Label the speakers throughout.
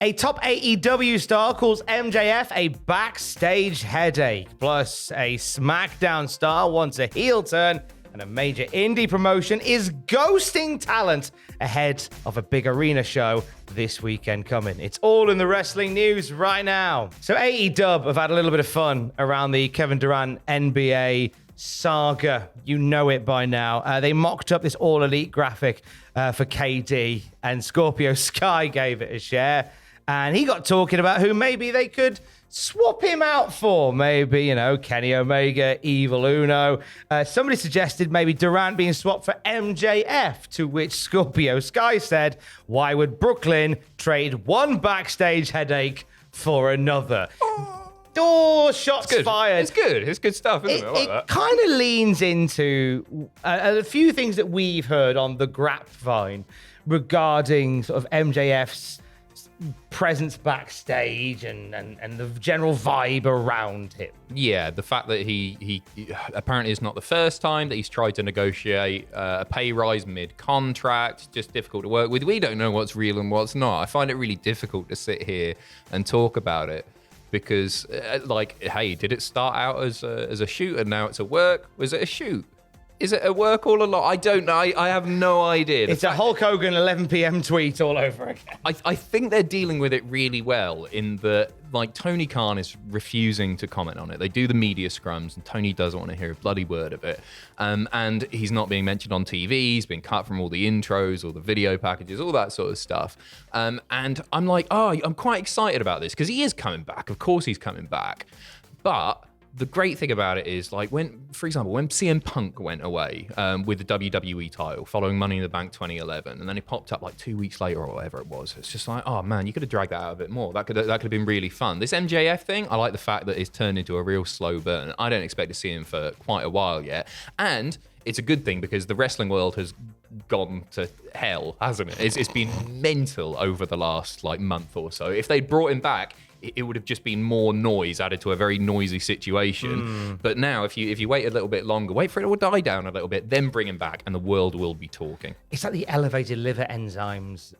Speaker 1: A top AEW star calls MJF a backstage headache. Plus, a SmackDown star wants a heel turn, and a major indie promotion is ghosting talent ahead of a big arena show this weekend coming. It's all in the wrestling news right now. So AEW have had a little bit of fun around the Kevin Durant NBA saga. You know it by now. They mocked up this All Elite graphic for KD, and Scorpio Sky gave it a share. And he got talking about who maybe they could swap him out for. Maybe, Kenny Omega, Evil Uno. Somebody suggested maybe Durant being swapped for MJF, to which Scorpio Sky said, why would Brooklyn trade one backstage headache for another? Oh, shots fired.
Speaker 2: It's good. It's good stuff, isn't it? I like that.
Speaker 1: It kind of leans into a few things that we've heard on the grapevine regarding sort of MJF's presence backstage and the general vibe around him.
Speaker 2: Yeah, the fact that he apparently is not the first time that he's tried to negotiate a pay rise mid-contract, just difficult to work with. We don't know what's real and what's not. I find it really difficult to sit here and talk about it because, hey, did it start out as a shoot and now it's a work? Was it a shoot? Is it a work all along? I don't know. I have no idea.
Speaker 1: It's a Hulk Hogan 11 p.m. tweet all over again.
Speaker 2: I think they're dealing with it really well in that, Tony Khan is refusing to comment on it. They do the media scrums, and Tony doesn't want to hear a bloody word of it. And he's not being mentioned on TV. He's been cut from all the intros, all the video packages, all that sort of stuff. And I'm like, I'm quite excited about this because he is coming back. Of course he's coming back. But the great thing about it is, for example, when CM Punk went away with the WWE title following Money in the Bank 2011, and then he popped up 2 weeks later or whatever it was, it's just oh man, you could have dragged that out a bit more. That could have been really fun. This MJF thing, I like the fact that it's turned into a real slow burn. I don't expect to see him for quite a while yet, and it's a good thing because the wrestling world has gone to hell, hasn't it? It's been mental over the last month or so. If they'd brought him back, it would have just been more noise added to a very noisy situation. But now, if you wait a little bit longer, wait for it to die down a little bit, then bring him back, and the world will be talking.
Speaker 1: It's like the elevated liver enzymes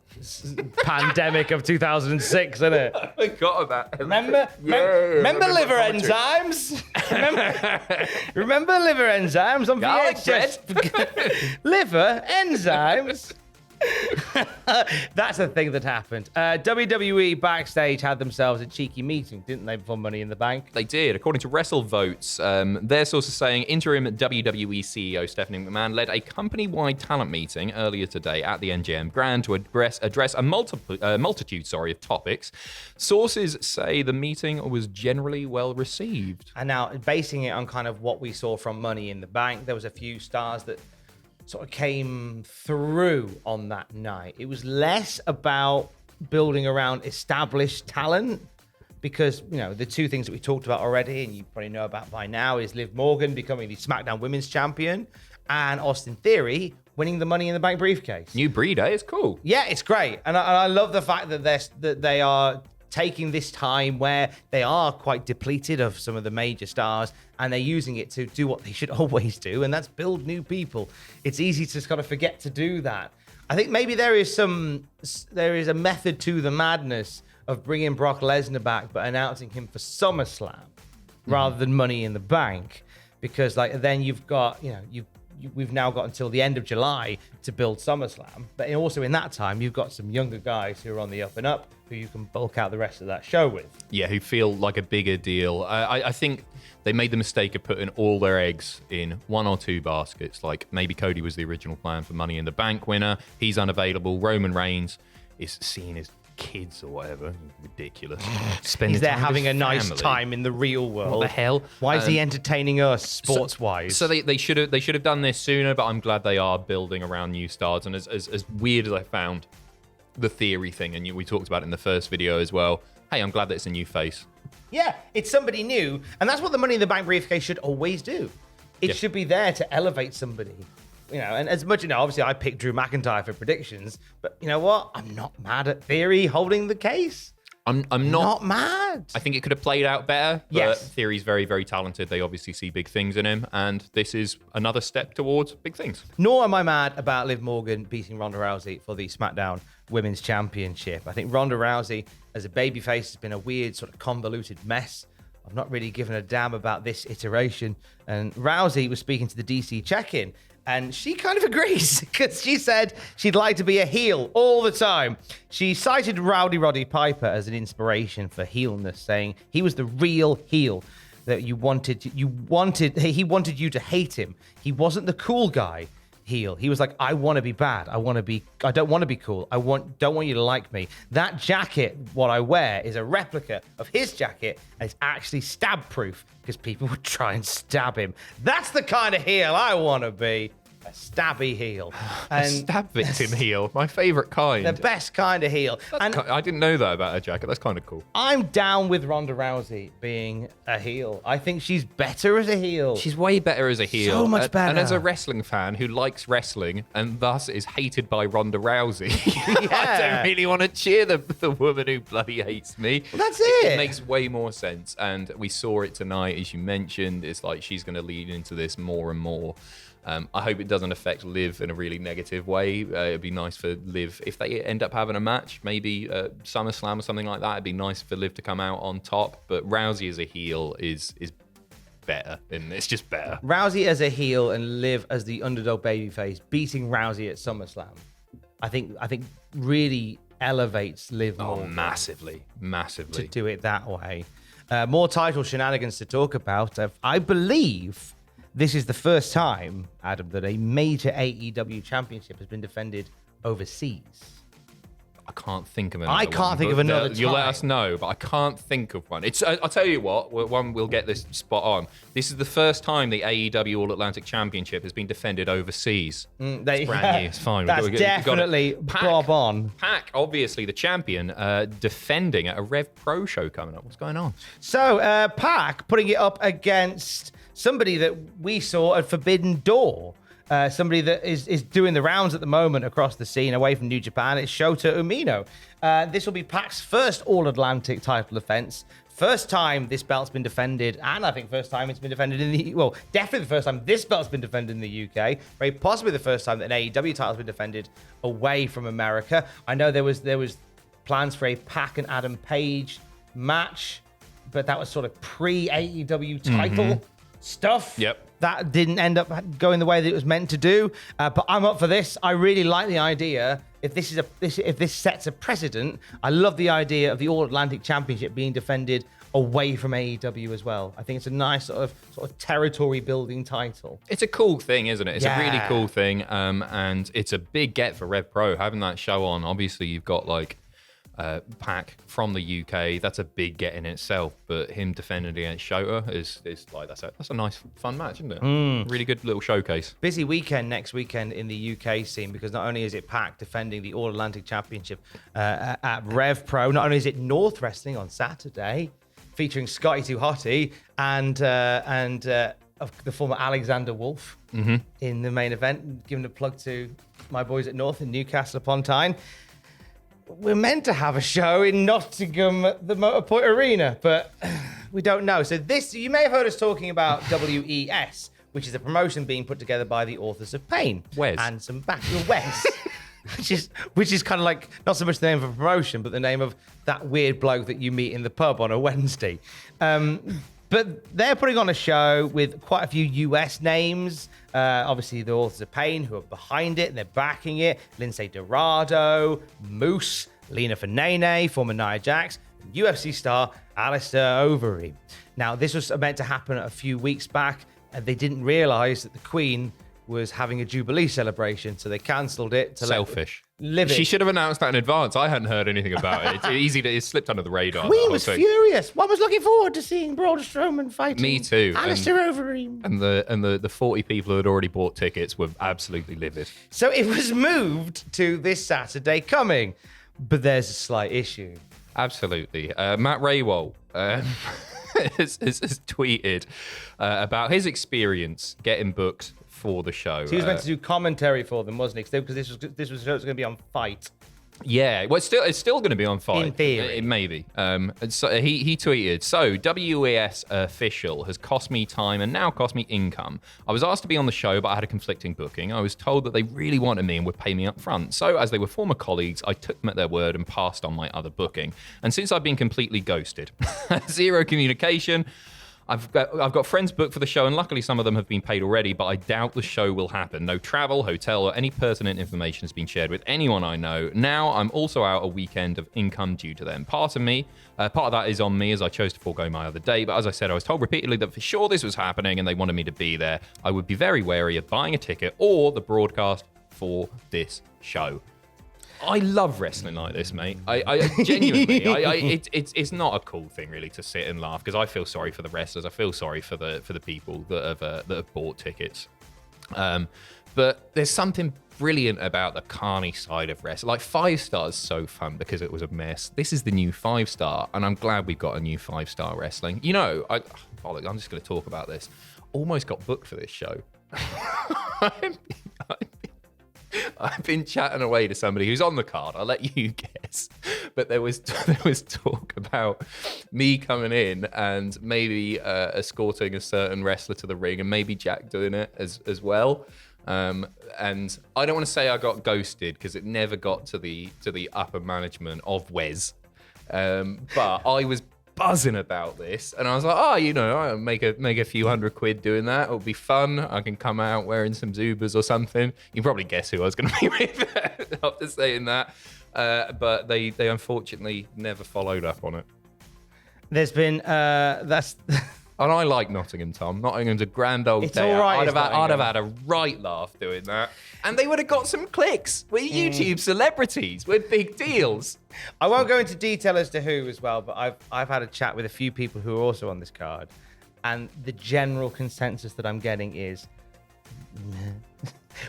Speaker 1: pandemic of 2006, isn't it?
Speaker 2: I forgot about that.
Speaker 1: Remember liver enzymes? remember liver enzymes on VHS? Liver enzymes. That's a thing that happened. WWE Backstage had themselves a cheeky meeting, didn't they, before Money in the Bank?
Speaker 2: They did. According to WrestleVotes, their sources saying interim WWE CEO Stephanie McMahon led a company-wide talent meeting earlier today at the NJM Grand to address a multitude of topics. Sources say the meeting was generally well received.
Speaker 1: And now, basing it on kind of what we saw from Money in the Bank, there was a few stars that sort of came through on that night. It was less about building around established talent because, the two things that we talked about already, and you probably know about by now, is Liv Morgan becoming the SmackDown Women's Champion and Austin Theory winning the Money in the Bank briefcase.
Speaker 2: New breed, eh? It's cool.
Speaker 1: Yeah, it's great. And I love the fact that they are taking this time where they are quite depleted of some of the major stars, and they're using it to do what they should always do, and that's build new people. It's easy to kind of forget to do that. I think maybe there is a method to the madness of bringing Brock Lesnar back, but announcing him for SummerSlam rather than Money in the Bank, because then you've got, we've now got until the end of July to build SummerSlam. But also in that time, you've got some younger guys who are on the up and up who you can bulk out the rest of that show with.
Speaker 2: Yeah, who feel like a bigger deal. I think they made the mistake of putting all their eggs in one or two baskets. Maybe Cody was the original plan for Money in the Bank winner. He's unavailable. Roman Reigns is seen as kids or whatever. Ridiculous.
Speaker 1: He's there having a nice time in the real world.
Speaker 2: What the hell?
Speaker 1: Why is he entertaining us sports-wise?
Speaker 2: So they should have done this sooner, but I'm glad they are building around new stars. And as weird as I found the Theory thing, and we talked about it in the first video as well, hey, I'm glad that it's a new face.
Speaker 1: Yeah, it's somebody new, and that's what the Money in the Bank briefcase should always do. It should be there to elevate somebody. And as much, obviously I picked Drew McIntyre for predictions, but you know what? I'm not mad at Theory holding the case.
Speaker 2: I'm
Speaker 1: not mad.
Speaker 2: I think it could have played out better, but
Speaker 1: yes.
Speaker 2: Theory's very, very talented. They obviously see big things in him, and this is another step towards big things.
Speaker 1: Nor am I mad about Liv Morgan beating Ronda Rousey for the SmackDown Women's Championship. I think Ronda Rousey as a babyface has been a weird, sort of convoluted mess. I've not really given a damn about this iteration. And Rousey was speaking to the DC check-in, and she kind of agrees because she said she'd like to be a heel all the time. She cited Rowdy Roddy Piper as an inspiration for heelness, saying he was the real heel that he wanted you to hate him. He wasn't the cool guy heel. He was like, I want to be bad. I don't want to be cool. Don't want you to like me. That jacket, what I wear, is a replica of his jacket, and it's actually stab proof because people would try and stab him. That's the kind of heel I want to be. A stabby heel.
Speaker 2: A stab victim heel. My favorite kind.
Speaker 1: The best kind of heel.
Speaker 2: I didn't know that about her jacket. That's kind of cool.
Speaker 1: I'm down with Ronda Rousey being a heel. I think she's better as a heel.
Speaker 2: She's way better as a heel.
Speaker 1: So much better.
Speaker 2: And as a wrestling fan who likes wrestling and thus is hated by Ronda Rousey, I don't really want to cheer the woman who bloody hates me.
Speaker 1: Well, that's it.
Speaker 2: It makes way more sense. And we saw it tonight, as you mentioned. It's like she's going to lead into this more and more. I hope it doesn't affect Liv in a really negative way. It'd be nice for Liv, if they end up having a match, maybe SummerSlam or something like that, it'd be nice for Liv to come out on top. But Rousey as a heel is better, and it's just better.
Speaker 1: Rousey as a heel and Liv as the underdog babyface, beating Rousey at SummerSlam, I think really elevates Liv more.
Speaker 2: Massively.
Speaker 1: To do it that way. More title shenanigans to talk about. I believe this is the first time, Adam, that a major AEW championship has been defended overseas.
Speaker 2: I can't think of another
Speaker 1: I can't think of another time.
Speaker 2: You'll let us know, but I can't think of one. I'll tell you what, one we'll get this spot on. This is the first time the AEW All-Atlantic Championship has been defended overseas. It's brand new. It's fine.
Speaker 1: That's definitely Bob on.
Speaker 2: Pac, obviously the champion, defending at a Rev Pro show coming up. What's going on?
Speaker 1: So, Pac putting it up against somebody that we saw at Forbidden Door. Somebody that is doing the rounds at the moment across the scene away from New Japan. It's Shota Umino. This will be Pac's first All-Atlantic title defense. First time this belt's been defended, and I think first time it's been defended definitely the first time this belt's been defended in the UK. Very possibly the first time that an AEW title's been defended away from America. I know there was plans for a Pac and Adam Page match, but that was sort of pre-AEW title stuff.
Speaker 2: Yep.
Speaker 1: That didn't end up going the way that it was meant to do. But I'm up for this. I really like the idea. If this sets a precedent, I love the idea of the All-Atlantic Championship being defended away from AEW as well. I think it's a nice sort of territory building title.
Speaker 2: It's a cool thing, isn't it? It's a really cool thing. And it's a big get for Rev Pro having that show on. Obviously, you've got like Pac from the UK. That's a big get in itself, but him defending against Shota is like that's a nice fun match, isn't it? Really good little showcase.
Speaker 1: Busy weekend next weekend in the UK scene, because not only is it Pac defending the All-Atlantic Championship at Rev Pro, not only is it North Wrestling on Saturday featuring Scotty 2 Hotty and of the former Alexander Wolf in the main event, giving a plug to my boys at North in Newcastle upon Tyne. We're meant to have a show in Nottingham at the Motorpoint Arena, but we don't know. So you may have heard us talking about WES, which is a promotion being put together by the Authors of Pain.
Speaker 2: Wes.
Speaker 1: And some Wes. which is kind of like not so much the name of a promotion, but the name of that weird bloke that you meet in the pub on a Wednesday. But they're putting on a show with quite a few US names. Obviously, the Authors of Pain, who are behind it and they're backing it. Lindsay Dorado, Moose, Lena Fanene, former Nia Jax, UFC star Alistair Overeem. Now, this was meant to happen a few weeks back, and they didn't realize that the Queen was having a Jubilee celebration, so they cancelled it.
Speaker 2: Selfish.
Speaker 1: Live it.
Speaker 2: She should have announced that in advance. I hadn't heard anything about it. It's easy it slipped under the radar.
Speaker 1: Queen was furious. One was looking forward to seeing Braun Strowman fighting.
Speaker 2: Me too.
Speaker 1: Alistair Overeem.
Speaker 2: And the 40 people who had already bought tickets were absolutely livid.
Speaker 1: So it was moved to this Saturday coming, but there's a slight issue.
Speaker 2: Absolutely. Matt Raywell has tweeted about his experience getting booked for the show.
Speaker 1: So he was meant to do commentary for them, wasn't he? Because this was going to be on Fight.
Speaker 2: Yeah, well, it's still going to be on Fight.
Speaker 1: In theory.
Speaker 2: Maybe. So he tweeted, so WES official has cost me time and now cost me income. I was asked to be on the show, but I had a conflicting booking. I was told that they really wanted me and would pay me up front. So as they were former colleagues, I took them at their word and passed on my other booking. And since I've been completely ghosted, zero communication, I've got friends booked for the show, and luckily some of them have been paid already, but I doubt the show will happen. No travel, hotel, or any pertinent information has been shared with anyone I know. Now I'm also out a weekend of income due to them. Part of that is on me, as I chose to forego my other day, but as I said, I was told repeatedly that for sure this was happening and they wanted me to be there. I would be very wary of buying a ticket or the broadcast for this show. I love wrestling like this, mate. I genuinely, it's not a cool thing really to sit and laugh, because I feel sorry for the wrestlers. I feel sorry for the people that have bought tickets. But there's something brilliant about the carny side of wrestling. Like 5 stars, so fun because it was a mess. This is the new 5-star, and I'm glad we've got a new 5-star wrestling. You know, I'm just going to talk about this. Almost got booked for this show. I've been chatting away to somebody who's on the card. I'll let you guess. But there was talk about me coming in and maybe escorting a certain wrestler to the ring, and maybe Jack doing it as well. And I don't want to say I got ghosted, because it never got to the upper management of Wes. But I was buzzing about this, and I was like, I'll make a few $100 doing that. It'll be fun. I can come out wearing some Zubas or something. You can probably guess who I was going to be with after saying that. But they unfortunately never followed up on it.
Speaker 1: There's been that's.
Speaker 2: And I like Nottingham, Tom. Nottingham's a grand old
Speaker 1: It's
Speaker 2: day.
Speaker 1: all right,
Speaker 2: I'd have had a right laugh doing that. And they would have got some clicks. We're YouTube celebrities. We're big deals.
Speaker 1: I won't go into detail as to who as well, but I've had a chat with a few people who are also on this card, and the general consensus that I'm getting is,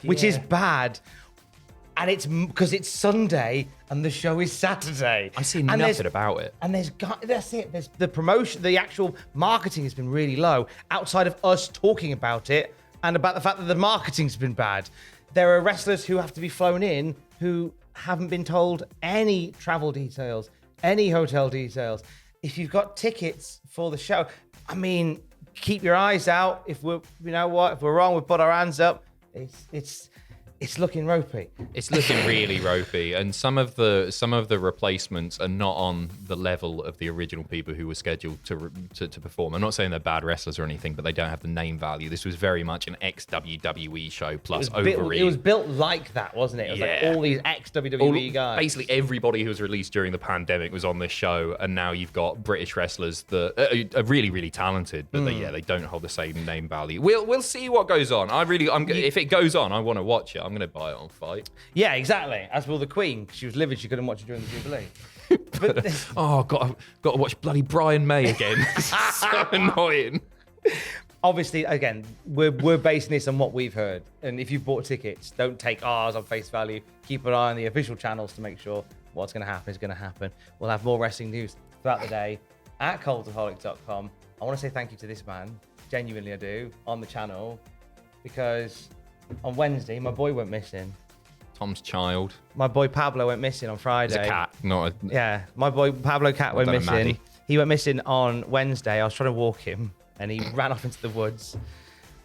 Speaker 1: which is bad. And it's because it's Sunday and the show is Saturday.
Speaker 2: I see nothing about it.
Speaker 1: And that's it. There's the promotion, the actual marketing has been really low outside of us talking about it and about the fact that the marketing's been bad. There are wrestlers who have to be flown in who haven't been told any travel details, any hotel details. If you've got tickets for the show, I mean, keep your eyes out. If we're wrong, we put our hands up. It's looking ropey.
Speaker 2: It's looking really ropey, and some of the replacements are not on the level of the original people who were scheduled to perform. I'm not saying they're bad wrestlers or anything, but they don't have the name value. This was very much an ex-WWE show plus Overeem.
Speaker 1: It was built like that, wasn't it? It was like all these ex-WWE guys.
Speaker 2: Basically, everybody who was released during the pandemic was on this show, and now you've got British wrestlers that are really, really talented, but they don't hold the same name value. We'll see what goes on. If it goes on, I want to watch it. I'm going to buy it on Fight.
Speaker 1: Yeah, exactly. As will the Queen. She was livid. She couldn't watch it during the Jubilee.
Speaker 2: Got to watch bloody Brian May again. So annoying.
Speaker 1: Obviously, again, we're basing this on what we've heard. And if you've bought tickets, don't take ours on face value. Keep an eye on the official channels to make sure what's going to happen is going to happen. We'll have more wrestling news throughout the day at cultaholic.com. I want to say thank you to this man. Genuinely, I do. On the channel. Because on Wednesday, my boy went missing.
Speaker 2: Tom's child.
Speaker 1: My boy Pablo went missing on Friday.
Speaker 2: It's a cat, not a...
Speaker 1: Yeah, my boy Pablo Cat went missing. He went missing on Wednesday. I was trying to walk him, and he ran off into the woods.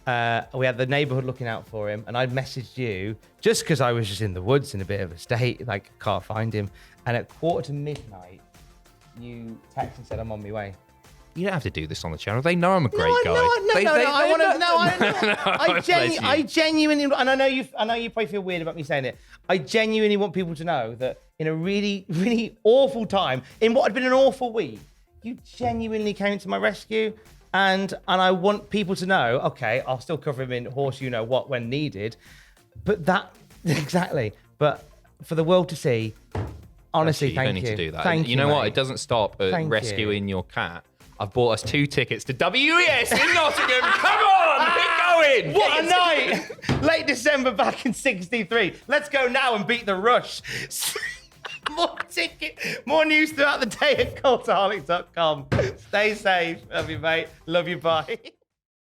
Speaker 1: We had the neighborhood looking out for him, and I messaged you just because I was just in the woods in a bit of a state, like can't find him. And at 12:45, you texted and said, I'm on my way.
Speaker 2: You don't have to do this on the channel. They know I'm a great guy.
Speaker 1: I genuinely, and I know you probably feel weird about me saying it. I genuinely want people to know that in a really, really awful time, in what had been an awful week, you genuinely came to my rescue. And I want people to know, okay, I'll still cover him in horse you know what when needed. But that, exactly. But for the world to see, honestly, thank you.
Speaker 2: You don't need to do that.
Speaker 1: Thank
Speaker 2: you know what?
Speaker 1: mate.
Speaker 2: It doesn't stop at rescuing your cat. I've bought us 2 tickets to WES in Nottingham. Come on, we're going.
Speaker 1: What a night. Late December back in 63. Let's go now and beat the rush. More news throughout the day at cultaholic.com. Stay safe. Love you, mate. Love you, bye.